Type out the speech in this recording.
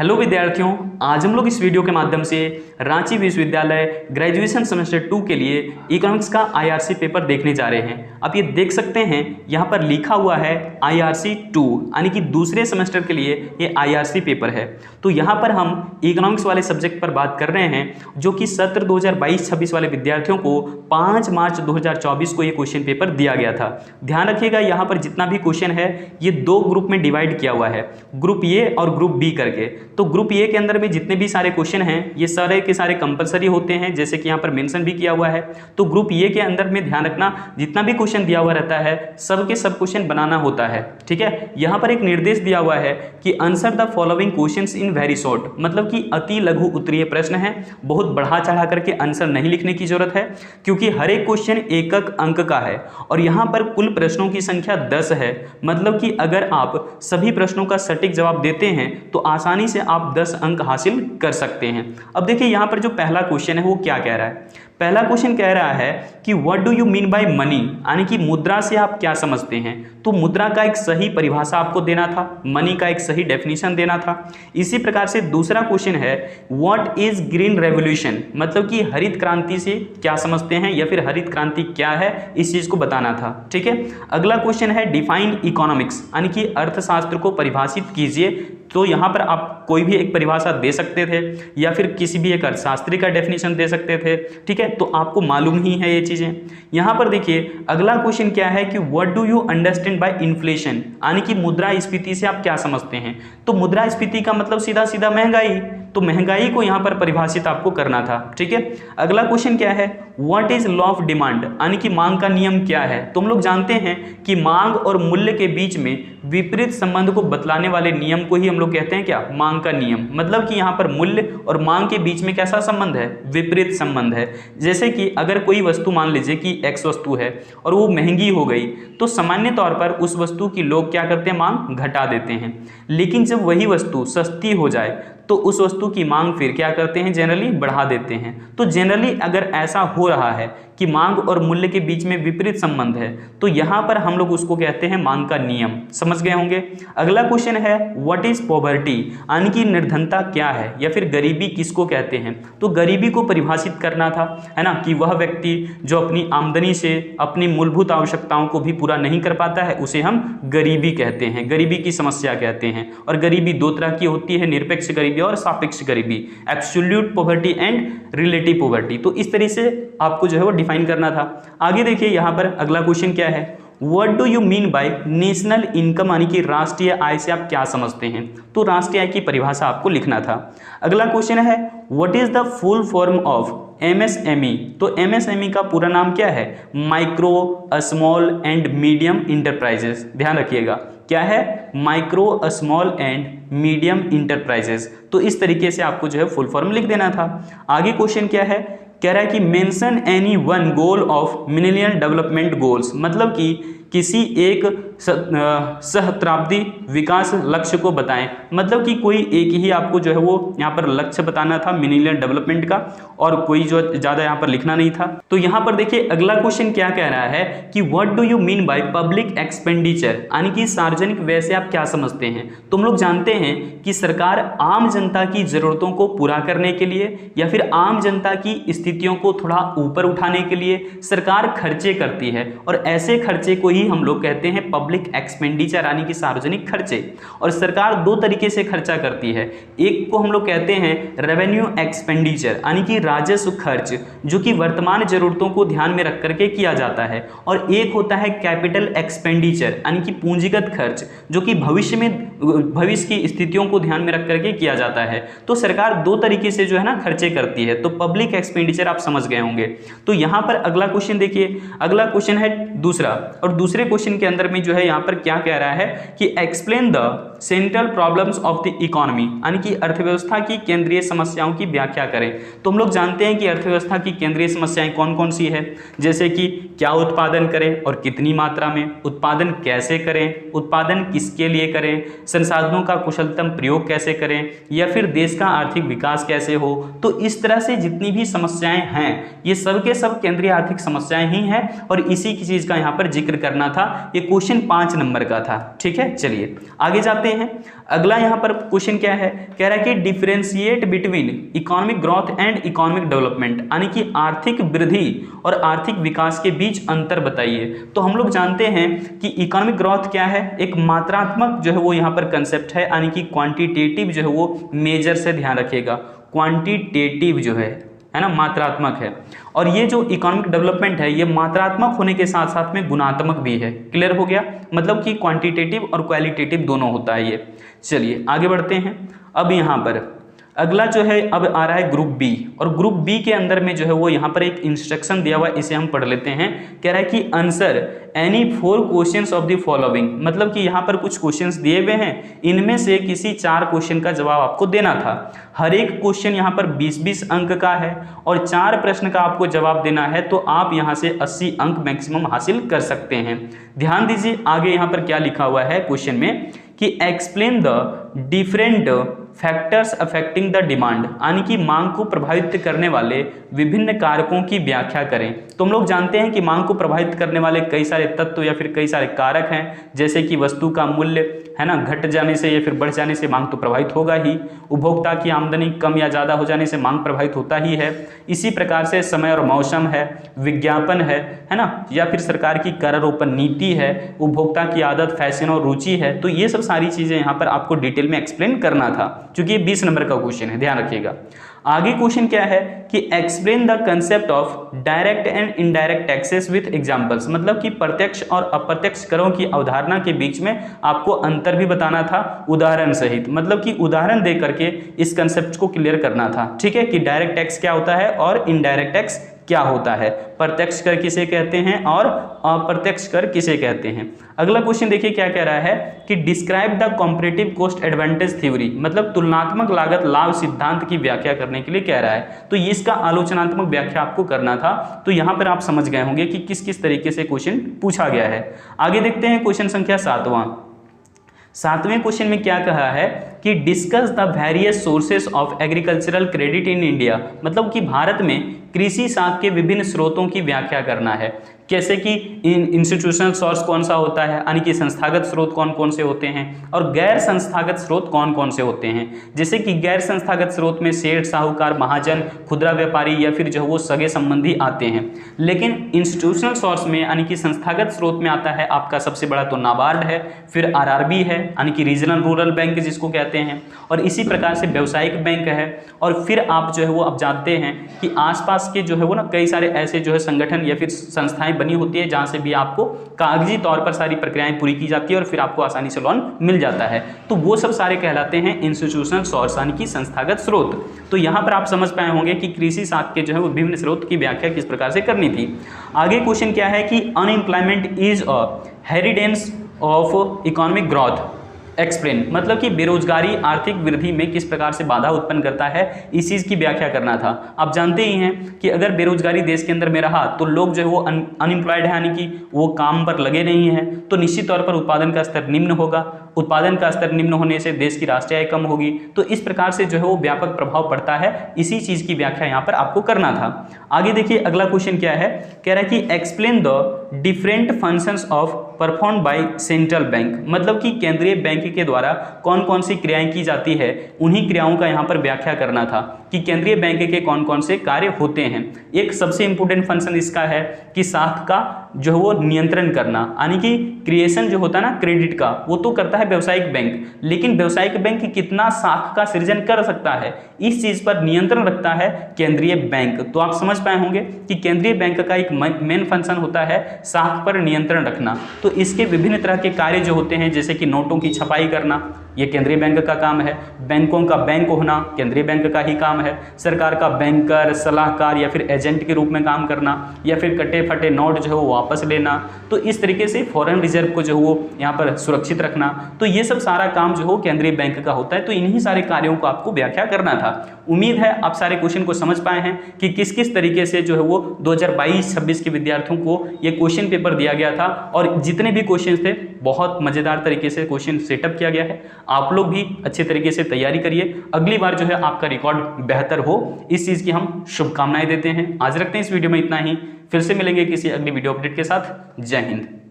Hello विद्यार्थियों, आज हम लोग इस वीडियो के माध्यम से रांची विश्वविद्यालय ग्रेजुएशन सेमेस्टर 2 के लिए इकोनॉमिक्स का आईआरसी पेपर देखने जा रहे हैं। आप ये देख सकते हैं यहाँ पर लिखा हुआ है आईआरसी 2, यानी कि दूसरे सेमेस्टर के लिए ये आईआरसी पेपर है। तो यहाँ पर हम इकोनॉमिक्स वाले सब्जेक्ट पर बात कर रहे हैं, जो कि सत्र 2022-26 वाले विद्यार्थियों को 5 मार्च 2024 को ये क्वेश्चन पेपर दिया गया था। ध्यान रखिएगा, यहाँ पर जितना भी क्वेश्चन है ये दो ग्रुप में डिवाइड किया हुआ है, ग्रुप ए और ग्रुप बी करके। तो ग्रुप ए के अंदर में जितने भी सारे क्वेश्चन हैं ये सारे के सारे कंपलसरी होते हैं, जैसे कि यहाँ पर मेंशन भी किया हुआ है। तो ग्रुप ए के अंदर में ध्यान रखना, जितना भी क्वेश्चन दिया हुआ रहता है सब के सब क्वेश्चन बनाना होता है, ठीक है। यहाँ पर एक निर्देश दिया हुआ है कि answer the following questions in very short, मतलब कि अति लघु उत्तरीय प्रश्न है, बहुत बढ़ा चढ़ा करके आंसर नहीं लिखने की जरूरत है, क्योंकि हर एक क्वेश्चन एक अंक का है और यहाँ पर कुल प्रश्नों की संख्या 10 है। मतलब कि अगर आप सभी प्रश्नों का सटीक जवाब देते हैं तो आसानी से आप 10 अंक हासिल कर सकते हैं। अब देखिए यहाँ पर जो पहला क्वेश्चन है वो क्या कह रहा है। पहला क्वेश्चन कह रहा है कि what do you mean by money, यानी कि मुद्रा से आप क्या समझते हैं। तो मुद्रा का एक सही परिभाषा आपको देना था, मनी का एक सही डेफिनेशन देना था। इसी प्रकार से दूसरा क्वेश्चन है व्हाट इज ग्रीन रेवोल्यूशन, मतलब कि हरित क्रांति से क्या समझते हैं या फिर हरित क्रांति क्या है, इस चीज को बताना था, ठीक है। अगला क्वेश्चन है डिफाइन इकोनॉमिक्स, यानी कि अर्थशास्त्र को परिभाषित कीजिए। तो यहाँ पर आप कोई भी एक परिभाषा दे सकते थे या फिर किसी भी एक अर्थशास्त्री का डेफिनेशन दे सकते थे, ठीक है। तो आपको मालूम ही है ये चीजें। यहाँ पर देखिए अगला क्वेश्चन क्या है कि what do you understand by inflation, यानी कि मुद्रास्फीति से आप क्या समझते हैं। तो मुद्रास्फीति का मतलब सीधा सीधा महंगाई, तो महंगाई को यहाँ पर परिभाषित आपको करना था, ठीक है। अगला क्वेश्चन क्या है what is law of demand, यानी कि मांग का नियम क्या है। तुम लोग जानते हैं कि मांग और मूल्य के बीच में विपरीत संबंध को बतलाने वाले नियम को ही हम लोग कहते हैं क्या, मांग का नियम। मतलब कि यहाँ पर मूल्य और मांग के बीच में कैसा संबंध है, विपरीत संबंध है। जैसे कि अगर कोई वस्तु मान लीजिए कि एक्स वस्तु है और वो महंगी हो गई, तो सामान्य तौर पर उस वस्तु की लोग क्या करते हैं, मांग घटा देते हैं। लेकिन जब वही वस्तु सस्ती हो जाए तो उस वस्तु की मांग फिर क्या करते हैं, जनरली बढ़ा देते हैं। तो जनरली अगर ऐसा हो रहा है कि मांग और मूल्य के बीच में विपरीत संबंध है, तो यहाँ पर हम लोग उसको कहते हैं मांग का नियम। समझ गए होंगे। अगला क्वेश्चन है व्हाट इज पॉवर्टी, यानी कि निर्धनता क्या है या फिर गरीबी किसको कहते हैं। तो गरीबी को परिभाषित करना था, है ना, कि वह व्यक्ति जो अपनी आमदनी से अपनी मूलभूत आवश्यकताओं को भी पूरा नहीं कर पाता है, उसे हम गरीबी कहते हैं, गरीबी की समस्या कहते हैं। और गरीबी दो तरह की होती है, निरपेक्ष गरीबी और सापेक्ष गरीबी, absolute poverty and relative poverty. तो इस तरह से आपको जो है वो डिफाइन करना था। आगे देखिए यहाँ पर अगला क्वेश्चन क्या है what do you mean by national income, यानी कि राष्ट्रीय आय से आप क्या समझते हैं। तो राष्ट्रीय आय की परिभाषा आपको लिखना था। अगला क्वेश्चन है what is the full form of MSME. तो एमएसएमई का पूरा नाम क्या है, micro small and medium enterprises. ध्यान रखिएगा क्या है, micro small and medium enterprises. तो इस तरीके से आपको जो है फुल फॉर्म लिख देना था। आगे क्वेश्चन क्या है, कह रहा है कि mention any one goal of millennial development goals, मतलब कि किसी एक सहस्त्राब्दी विकास लक्ष्य को बताएं। मतलब कि कोई एक ही आपको जो है वो यहाँ पर लक्ष्य बताना था मिलेनियल डेवलपमेंट का, और कोई जो ज़्यादा यहाँ पर लिखना नहीं था। तो यहाँ पर देखिए अगला क्वेश्चन क्या कह रहा है कि what do you mean by public expenditure, यानी कि सार्वजनिक व्यय से आप क्या समझते हैं। तुम लोग जानते हैं कि सरकार आम जनता की जरूरतों को पूरा करने के लिए या फिर आम जनता की स्थितियों को थोड़ा ऊपर उठाने के लिए सरकार खर्चे करती है, और ऐसे खर्चे को ही हम लोग कहते हैं पब्लिक एक्सपेंडिचर, यानी कि सार्वजनिक खर्चे। और सरकार दो तरीके से खर्चा करती है, एक को हम लोग कहते हैं रेवेन्यू एक्सपेंडिचर, यानी कि राजस्व खर्च, जो कि वर्तमान जरूरतों को ध्यान में रख करके किया जाता है, और एक होता है कैपिटल एक्सपेंडिचर, यानी कि पूंजीगत खर्च, जो कि भविष्य की स्थितियों को ध्यान में रख करके किया जाता है। तो सरकार दो तरीके से जो है ना खर्चे करती है। तो पब्लिक एक्सपेंडिचर आप समझ गए होंगे। तो यहाँ पर अगला क्वेश्चन देखिए, अगला क्वेश्चन है दूसरा, और दूसरे क्वेश्चन के अंदर में जो है यहाँ पर क्या कह रहा है कि explain the central problems of the economy, यानी कि अर्थव्यवस्था की केंद्रीय समस्याओं की व्याख्या करें। तो हम लोग जानते हैं कि अर्थव्यवस्था की केंद्रीय समस्याएं कौन कौन सी है, जैसे कि क्या उत्पादन करें और कितनी मात्रा में, उत्पादन कैसे करें, उत्पादन किसके लिए करें, संसाधनों का कुशलतम प्रयोग कैसे करें, या फिर देश का आर्थिक विकास कैसे हो। तो इस तरह से जितनी भी समस्याएं हैं ये सब के सब केंद्रीय आर्थिक समस्याएं ही हैं, और इसी की चीज का यहाँ पर जिक्र करना था। ये क्वेश्चन 5 नंबर का था, ठीक है। चलिए आगे जाते हैं। अगला यहाँ पर क्वेश्चन क्या है, कह रहा है कि differentiate between economic growth and economic development, यानी कि आर्थिक वृद्धि और आर्थिक विकास के बीच अंतर बताइए। तो हम लोग जानते हैं कि इकोनॉमिक ग्रोथ क्या है, एक मात्रात्मक जो है वो यहाँ पर कंसेप्ट है, यानी कि क्वांटिटेटिव जो है वो मेजर से ध्यान रखिएगा, क्वांटिटेटिव जो है ना, मात्रात्मक है। और ये जो इकोनॉमिक डेवलपमेंट है ये मात्रात्मक होने के साथ साथ में गुणात्मक भी है। क्लियर हो गया, मतलब कि क्वांटिटेटिव और क्वालिटेटिव दोनों होता है ये। चलिए आगे बढ़ते हैं। अब यहाँ पर अगला जो है अब आ रहा है ग्रुप बी, और ग्रुप बी के अंदर में जो है वो यहाँ पर एक इंस्ट्रक्शन दिया हुआ है, इसे हम पढ़ लेते हैं। कह रहा है कि answer any 4 questions of the following, मतलब कि यहाँ पर कुछ क्वेश्चंस दिए हुए हैं, इनमें से किसी 4 क्वेश्चन का जवाब आपको देना था। हर एक क्वेश्चन यहाँ पर 20-20 अंक का है और 4 प्रश्न का आपको जवाब देना है, तो आप यहाँ से 80 अंक मैक्सिमम हासिल कर सकते हैं। ध्यान दीजिए आगे यहाँ पर क्या लिखा हुआ है क्वेश्चन में कि explain the different factors affecting the demand, यानी कि मांग को प्रभावित करने वाले विभिन्न कारकों की व्याख्या करें। तो हम लोग जानते हैं कि मांग को प्रभावित करने वाले कई सारे तत्व या फिर कई सारे कारक हैं, जैसे कि वस्तु का मूल्य है ना, घट जाने से या फिर बढ़ जाने से मांग तो प्रभावित होगा ही, उपभोक्ता की आमदनी कम या ज़्यादा हो जाने से मांग प्रभावित होता ही है, इसी प्रकार से समय और मौसम है, विज्ञापन है ना, या फिर सरकार की करारोपण नीति है, उपभोक्ता की आदत, फैशन और रुचि है। तो ये सब सारी चीज़ें यहाँ पर आपको डिटेल में एक्सप्लेन करना था, क्योंकि ये 20 नंबर का क्वेश्चन है, ध्यान रखिएगा। आगे क्वेश्चन क्या है कि explain the concept of direct and indirect taxes with examples, मतलब कि प्रत्यक्ष और अप्रत्यक्ष करों की अवधारणा के बीच में आपको अंतर भी बताना था उदाहरण सहित, मतलब कि उदाहरण दे करके इस कंसेप्ट को क्लियर करना था। ठीक है, कि डायरेक्ट टैक्स क्या होता है और इनडायरेक्ट टैक्स क्या होता है, प्रत्यक्ष कर किसे कहते हैं और अप्रत्यक्ष कर किसे कहते हैं। अगला क्वेश्चन देखिए क्या कह रहा है कि describe the comparative cost advantage theory, मतलब तुलनात्मक लागत लाभ सिद्धांत की व्याख्या करने के लिए कह रहा है। तो इसका आलोचनात्मक व्याख्या आपको करना था। तो यहाँ पर आप समझ गए होंगे कि किस किस तरीके से क्वेश्चन पूछा गया है। आगे देखते हैं क्वेश्चन संख्या 7वें क्वेश्चन में क्या कहा है कि discuss the various sources of agricultural credit in India, मतलब कि भारत में कृषि साख के विभिन्न स्रोतों की व्याख्या करना है। कैसे कि इंस्टीट्यूशनल सोर्स कौन सा होता है, यानी कि संस्थागत स्रोत कौन कौन से होते हैं, और गैर संस्थागत स्रोत कौन कौन से होते हैं। जैसे कि गैर संस्थागत स्रोत में सेठ, साहूकार, महाजन, खुदरा व्यापारी या फिर जो वो सगे संबंधी आते हैं। लेकिन इंस्टीट्यूशनल सोर्स में यानी कि संस्थागत स्रोत में आता है आपका सबसे बड़ा तो नाबार्ड है, फिर आरआरबी है यानी कि रीजनल रूरल बैंक जिसको कहते हैं, और इसी प्रकार से व्यावसायिक बैंक है, और फिर आप जो है वो अब जानते हैं कि आसपास के जो है वो ना कई सारे ऐसे जो है संगठन या फिर संस्थाएं बनी होती है जहां से भी आपको कागजी तौर पर सारी प्रक्रियाएं पूरी की जाती है और फिर आपको आसानी से लोन मिल जाता है। तो वो सब सारे कहलाते हैं इंस्टीट्यूशनल सोर्स यानी कि संस्थागत स्रोत। तो यहाँ पर आप समझ पाए होंगे कि कृषि साख के जो है वो विभिन्न स्रोत की व्याख्या किस प्रकार से करनी थी। आगे क्वेश्चन क्या है कि unemployment is a heritance of economic growth explain, मतलब कि बेरोजगारी आर्थिक वृद्धि में किस प्रकार से बाधा उत्पन्न करता है, इस चीज़ की व्याख्या करना था। आप जानते ही हैं कि अगर बेरोजगारी देश के अंदर में रहा तो लोग जो है वो अनएम्प्लॉयड है, यानी कि वो काम पर लगे नहीं हैं, तो निश्चित तौर पर उत्पादन का स्तर निम्न होगा। उत्पादन का स्तर निम्न होने से देश की राष्ट्रीय आय कम होगी। तो इस प्रकार से जो है वो व्यापक प्रभाव पड़ता है, इसी चीज़ की व्याख्या यहाँ पर आपको करना था। आगे देखिए अगला क्वेश्चन क्या है, कह रहा है कि explain the different functions of perform by central bank, मतलब कि केंद्रीय बैंक के द्वारा कौन कौन सी क्रियाएं की जाती है, उन्हीं क्रियाओं का यहाँ पर व्याख्या करना था कि केंद्रीय बैंक के कौन कौन से कार्य होते हैं। एक सबसे इंपॉर्टेंट फंक्शन इसका है कि साख का जो है वो नियंत्रण करना, यानी कि क्रिएशन जो होता है ना क्रेडिट का, वो तो करता है व्यावसायिक बैंक, लेकिन व्यावसायिक बैंक कितना साख का सृजन कर सकता है इस चीज पर नियंत्रण रखता है केंद्रीय बैंक। तो आप समझ पाए होंगे कि केंद्रीय बैंक का एक मेन फंक्शन होता है साख पर नियंत्रण रखना। तो इसके विभिन्न तरह के कार्य जो होते हैं, जैसे कि नोटों की छपाई करना, ये केंद्रीय बैंक का काम है। बैंकों का बैंक होना केंद्रीय बैंक का ही काम है। सरकार का बैंकर, सलाहकार या फिर एजेंट के रूप में काम करना, या फिर कटे फटे नोट जो है वो वापस लेना। तो इस तरीके से फॉरेन रिजर्व को जो है वो यहाँ पर सुरक्षित रखना। तो ये सब सारा काम जो हो केंद्रीय बैंक का होता है। तो इन्हीं सारे कार्यों को आपको व्याख्या करना था। उम्मीद है आप सारे क्वेश्चन को समझ पाए हैं कि किस किस तरीके से जो है वो 2022-26 के विद्यार्थियों को ये क्वेश्चन पेपर दिया गया था, और जितने भी क्वेश्चन थे बहुत मजेदार तरीके से क्वेश्चन सेटअप किया गया है। आप लोग भी अच्छे तरीके से तैयारी करिए, अगली बार जो है आपका रिकॉर्ड बेहतर हो, इस चीज़ की हम शुभकामनाएं देते हैं। आज रखते हैं इस वीडियो में इतना ही, फिर से मिलेंगे किसी अगली वीडियो अपडेट के साथ। जय हिंद।